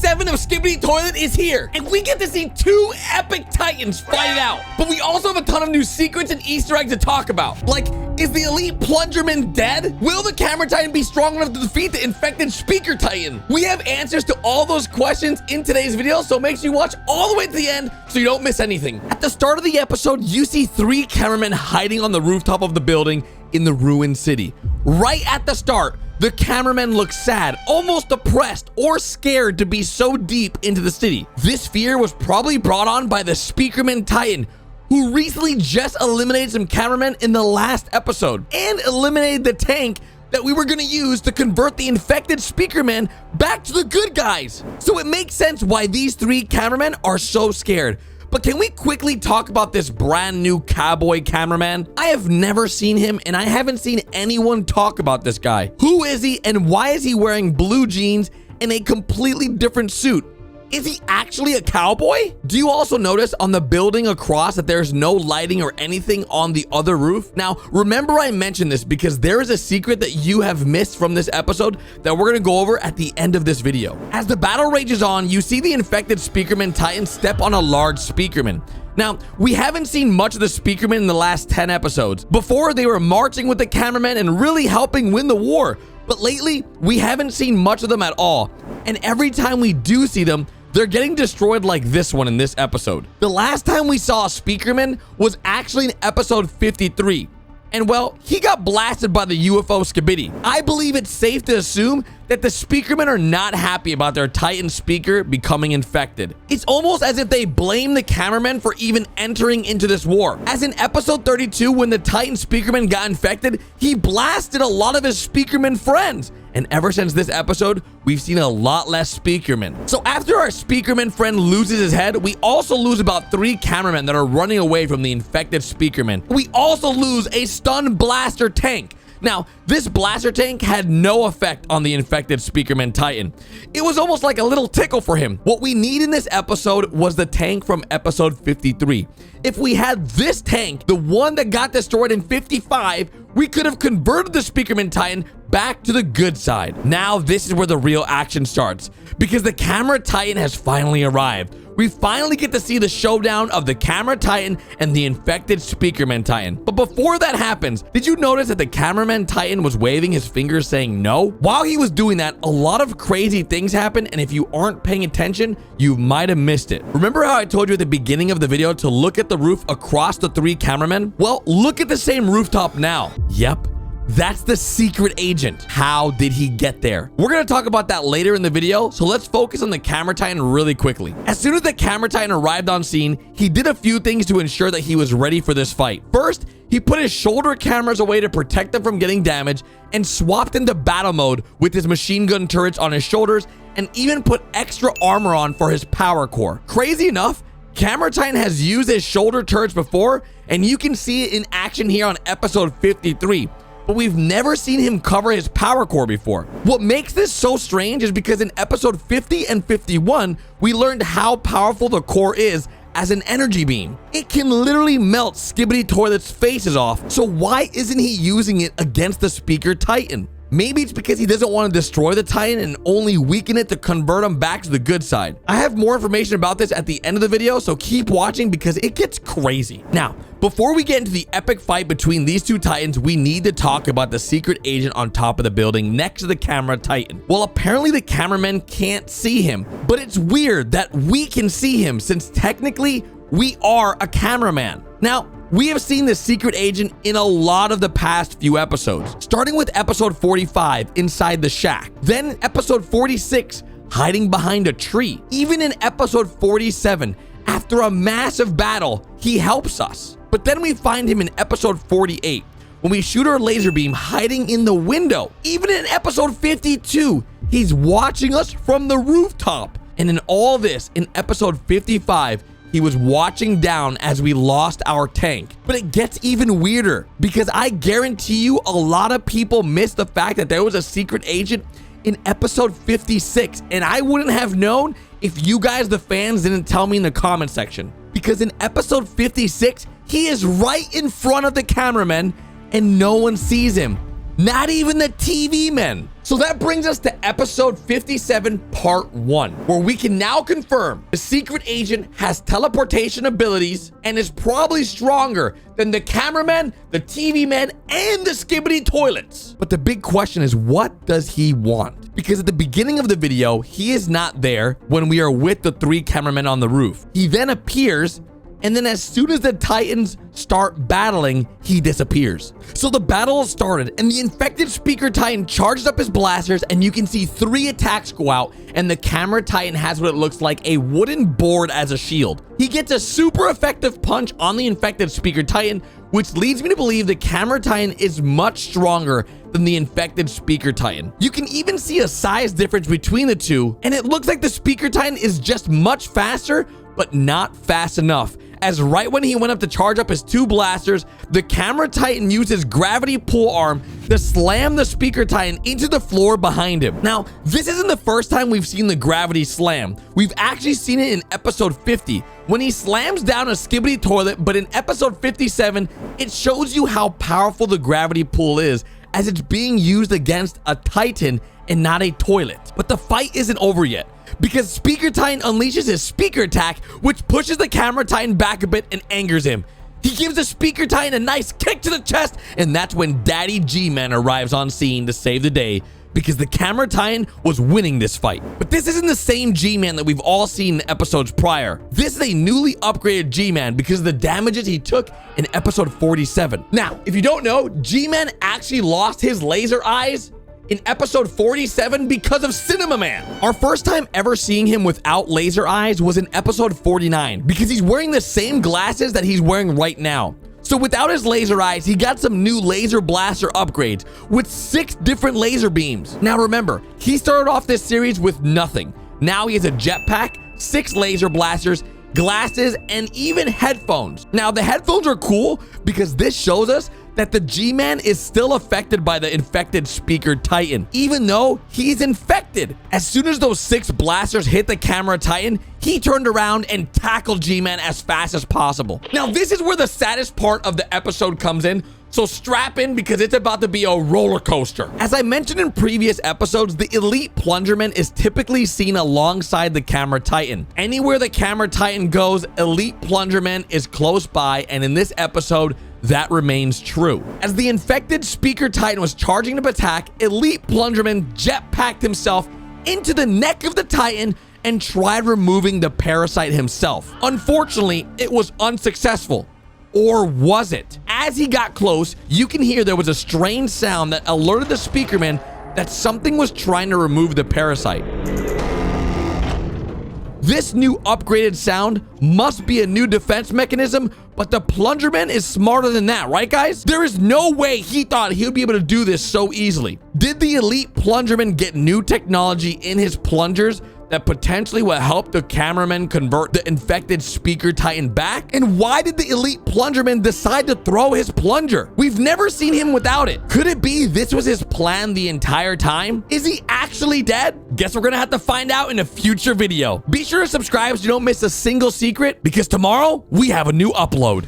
7 of Skibidi Toilet is here, and we get to see 2 epic titans fight it out. But we also have a ton of new secrets and Easter eggs to talk about. Like, is the elite plungerman dead? Will the camera titan be strong enough to defeat the infected speaker titan? We have answers to all those questions in today's video, so make sure you watch all the way to the end so you don't miss anything. At the start of the episode, you see 3 cameramen hiding on the rooftop of the building in the ruined city. Right at the start, the cameramen look sad, almost depressed or scared to be so deep into the city. This fear was probably brought on by the Speakerman Titan, who recently just eliminated some cameramen in the last episode and eliminated the tank that we were going to use to convert the infected Speakermen back to the good guys. So it makes sense why these 3 cameramen are so scared. But can we quickly talk about this brand new cowboy cameraman? I have never seen him, and I haven't seen anyone talk about this guy. Who is he, and why is he wearing blue jeans and a completely different suit? Is he actually a cowboy? Do you also notice on the building across that there's no lighting or anything on the other roof? Now, remember I mentioned this because there is a secret that you have missed from this episode that we're gonna go over at the end of this video. As the battle rages on, you see the infected Speakerman Titan step on a large Speakerman. Now, we haven't seen much of the Speakerman in the last 10 episodes. Before, they were marching with the cameramen and really helping win the war. But lately, we haven't seen much of them at all. And every time we do see them, they're getting destroyed like this one in this episode. The last time we saw a Speakerman was actually in episode 53. And well, he got blasted by the UFO Skibidi. I believe it's safe to assume that the Speakermen are not happy about their Titan speaker becoming infected. It's almost as if they blame the cameramen for even entering into this war. As in episode 32, when the Titan Speakerman got infected, he blasted a lot of his Speakerman friends. And ever since this episode, we've seen a lot less Speakermen. So after our Speakerman friend loses his head, we also lose about 3 cameramen that are running away from the infected Speakerman. We also lose a stun blaster tank. Now, this blaster tank had no effect on the infected Speakerman Titan. It was almost like a little tickle for him. What we need in this episode was the tank from episode 53. If we had this tank, the one that got destroyed in 55, we could have converted the Speakerman Titan back to the good side. Now, this is where the real action starts, because the camera Titan has finally arrived. We finally get to see the showdown of the camera Titan and the infected Speakerman Titan. But before that happens, did you notice that the cameraman Titan was waving his fingers saying no? While he was doing that, a lot of crazy things happened, and if you aren't paying attention, you might have missed it. Remember how I told you at the beginning of the video to look at the roof across the 3 cameramen? Well, look at the same rooftop now. Yep. That's the secret agent. How did he get there? We're going to talk about that later in the video, so let's focus on the camera Titan really quickly. As soon as the camera Titan arrived on scene, he did a few things to ensure that he was ready for this fight. First, he put his shoulder cameras away to protect them from getting damaged and swapped into battle mode with his machine gun turrets on his shoulders and even put extra armor on for his power core. Crazy enough, Camera Titan has used his shoulder turrets before, and you can see it in action here on episode 53. But we've never seen him cover his power core before. What makes this so strange is because in episode 50 and 51, we learned how powerful the core is as an energy beam. It can literally melt Skibidi Toilet's faces off. So why isn't he using it against the Speaker Titan? Maybe it's because he doesn't want to destroy the Titan and only weaken it to convert him back to the good side. I have more information about this at the end of the video, so keep watching because it gets crazy. Now, before we get into the epic fight between these 2 Titans, we need to talk about the secret agent on top of the building next to the camera Titan. Well, apparently the cameramen can't see him, but it's weird that we can see him since technically we are a cameraman. Now, we have seen the secret agent in a lot of the past few episodes, starting with episode 45, inside the shack. Then episode 46, hiding behind a tree. Even in episode 47, after a massive battle, he helps us. But then we find him in episode 48, when we shoot our laser beam hiding in the window. Even in episode 52, he's watching us from the rooftop. And in all this, in episode 55, he was watching down as we lost our tank. But it gets even weirder because I guarantee you a lot of people missed the fact that there was a secret agent in episode 56, and I wouldn't have known if you guys, the fans, didn't tell me in the comment section. Because in episode 56, he is right in front of the cameraman and no one sees him. Not even the TV men. So that brings us to episode 57, part 1, where we can now confirm the secret agent has teleportation abilities and is probably stronger than the cameramen, the TV men, and the Skibidi toilets. But the big question is, what does he want? Because at the beginning of the video, he is not there when we are with the 3 cameramen on the roof. He then appears, and then as soon as the Titans start battling, he disappears. So the battle started, and the infected Speaker Titan charged up his blasters, and you can see 3 attacks go out, and the Camera Titan has what it looks like a wooden board as a shield. He gets a super effective punch on the infected Speaker Titan, which leads me to believe the Camera Titan is much stronger than the infected Speaker Titan. You can even see a size difference between the two, and it looks like the Speaker Titan is just much faster, but not fast enough, as right when he went up to charge up his 2 blasters, the Camera Titan used his gravity pull arm to slam the Speaker Titan into the floor behind him. Now, this isn't the first time we've seen the gravity slam. We've actually seen it in episode 50, when he slams down a Skibidi toilet, but in episode 57, it shows you how powerful the gravity pull is, as it's being used against a Titan and not a toilet. But the fight isn't over yet, because Speaker Titan unleashes his speaker attack, which pushes the Camera Titan back a bit and angers him. He gives the Speaker Titan a nice kick to the chest, and that's when Daddy G-Man arrives on scene to save the day, because the Camera Titan was winning this fight. But this isn't the same G-Man that we've all seen in episodes prior. This is a newly upgraded G-Man because of the damages he took in episode 47. Now, if you don't know, G-Man actually lost his laser eyes in episode 47 because of Cinema Man. Our first time ever seeing him without laser eyes was in episode 49, because he's wearing the same glasses that he's wearing right now. So without his laser eyes, he got some new laser blaster upgrades with 6 different laser beams. Now remember, he started off this series with nothing. Now he has a jetpack, 6 laser blasters, glasses, and even headphones. Now the headphones are cool because this shows us that the G-Man is still affected by the infected Speaker Titan, even though he's infected. As soon as those 6 blasters hit the Camera Titan, he turned around and tackled G-Man as fast as possible. Now, this is where the saddest part of the episode comes in, so strap in because it's about to be a roller coaster. As I mentioned in previous episodes, the Elite Plungerman is typically seen alongside the Camera Titan. Anywhere the Camera Titan goes, Elite Plungerman is close by, and in this episode, that remains true. As the infected Speaker Titan was charging to attack, Elite Plungerman jetpacked himself into the neck of the Titan and tried removing the parasite himself. Unfortunately, it was unsuccessful. Or was it? As he got close, you can hear there was a strange sound that alerted the Speakerman that something was trying to remove the parasite. This new upgraded sound must be a new defense mechanism, but the Plungerman is smarter than that, right guys? There is no way he thought he would be able to do this so easily. Did the Elite Plungerman get new technology in his plungers that potentially will help the cameraman convert the infected Speaker Titan back? And why did the Elite Plungerman decide to throw his plunger? We've never seen him without it. Could it be this was his plan the entire time? Is he actually dead? Guess we're gonna have to find out in a future video. Be sure to subscribe so you don't miss a single secret, because tomorrow we have a new upload.